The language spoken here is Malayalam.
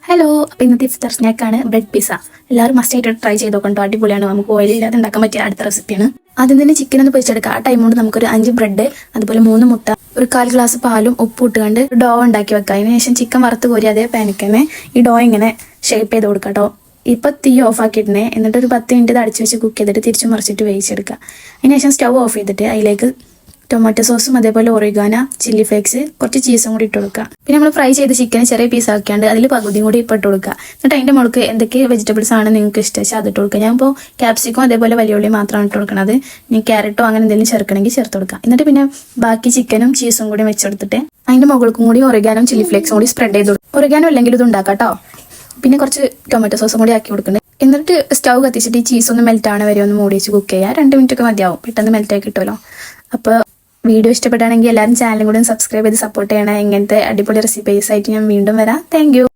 ഹലോ, അപ്പോൾ ഇന്നത്തെ ഇഫ്താർ സ്നാക്കാണ് ബ്രെഡ് പിസ്സ. എല്ലാവരും മസ്റ്റായിട്ട് ട്രൈ ചെയ്ത് നോക്കണ്ടോ, അടിപൊളിയാണ്. നമുക്ക് ഓയിലില്ലാതെ ഉണ്ടാക്കാൻ പറ്റിയ അടുത്ത റെസിപ്പിയാണ്. ആദ്യം തന്നെ ചിക്കൻ ഒന്ന് പൊരിച്ചെടുക്കുക. ആ ടൈം കൊണ്ട് നമുക്കൊരു 5 ബ്രെഡ്, അതുപോലെ 3 മുട്ട, ഒരു 1/4 ഗ്ലാസ് പാലും ഉപ്പും ഇട്ടുകൊണ്ട് ഡോ ഉണ്ടാക്കി വെക്കുക. അതിന് ശേഷം ചിക്കൻ വറുത്ത് കോരി അതേ പാനിക്ക് തന്നെ ഈ ഡോ ഇങ്ങനെ ഷേപ്പ് ചെയ്ത് കൊടുക്കുക കേട്ടോ. ഇപ്പോൾ തീ ഓഫ് ആക്കിയിട്ടേ, എന്നിട്ട് ഒരു 10 മിനിറ്റ് അടച്ചു വെച്ച് കുക്ക് ചെയ്തിട്ട് തിരിച്ചു മറിച്ചിട്ട് വേവിച്ചെടുക്കുക. അതിനുശേഷം സ്റ്റൗ ഓഫ് ചെയ്തിട്ട് അതിലേക്ക് ടൊമാറ്റോ സോസും അതേപോലെ ഒറിഗാനോ, ചില്ലി ഫ്ലേക്സ്, കുറച്ച് ചീസും കൂടി ഇട്ട് കൊടുക്കുക. പിന്നെ നമ്മൾ ഫ്രൈ ചെയ്ത് ചിക്കൻ ചെറിയ പീസ് ആക്കിയാണ്ട് അതിൽ പകുതിയും കൂടി ഇട്ട് കൊടുക്കുക. എന്നിട്ട് അതിൻ്റെ മുകളിൽ എന്തൊക്കെ വെജിറ്റബിൾസ് ആണ് നിങ്ങൾക്ക് ഇഷ്ടം അതിട്ട് കൊടുക്കുക. ഞാൻ ഇപ്പോൾ ക്യാപ്സിക്കും അതേപോലെ വലിയ ഉള്ളി മാത്രമാണ് ഇട്ട് കൊടുക്കുന്നത്. ഇനി ക്യാരറ്റോ അങ്ങനെ എന്തെങ്കിലും ചേർക്കണമെങ്കിൽ ചേർത്ത് കൊടുക്കുക. എന്നിട്ട് പിന്നെ ബാക്കി ചിക്കനും ചീസും കൂടി വെച്ചെടുത്തിട്ട് അതിൻ്റെ മുകൾക്കും കൂടി ഒറിഗാനോ ചില്ലി ഫ്ലേക്സും കൂടി സ്പ്രെഡ് ചെയ്ത് കൊടുക്കും. ഒറിഗാനോ അല്ലെങ്കിൽ ഇത് ഉണ്ടാക്കാം കേട്ടോ. പിന്നെ കുറച്ച് ടൊമാറ്റോ സോസും കൂടി ആക്കി കൊടുക്കുന്നുണ്ട്. എന്നിട്ട് സ്റ്റൗ കത്തിച്ചിട്ട് ഈ ചീസ് ഒന്ന് മെൽറ്റ് ആവണ വരെ ഒന്ന് മൂടി വെച്ച് കുക്ക് ചെയ്യുക. 2 മിനിറ്റ് ഒക്കെ മതിയാവും, പെട്ടെന്ന് മെൽറ്റായി കിട്ടുമല്ലോ. അപ്പോൾ വീഡിയോ ഇഷ്ടപ്പെടുകയാണെങ്കിൽ എല്ലാവരും ചാനലും കൂടി സബ്സ്ക്രൈബ് ചെയ്ത് സപ്പോർട്ട് ചെയ്യണം. ഇങ്ങനത്തെ അടിപൊളി റെസിപ്പീസ് ആയിട്ട് ഞാൻ വീണ്ടും വരാം. താങ്ക്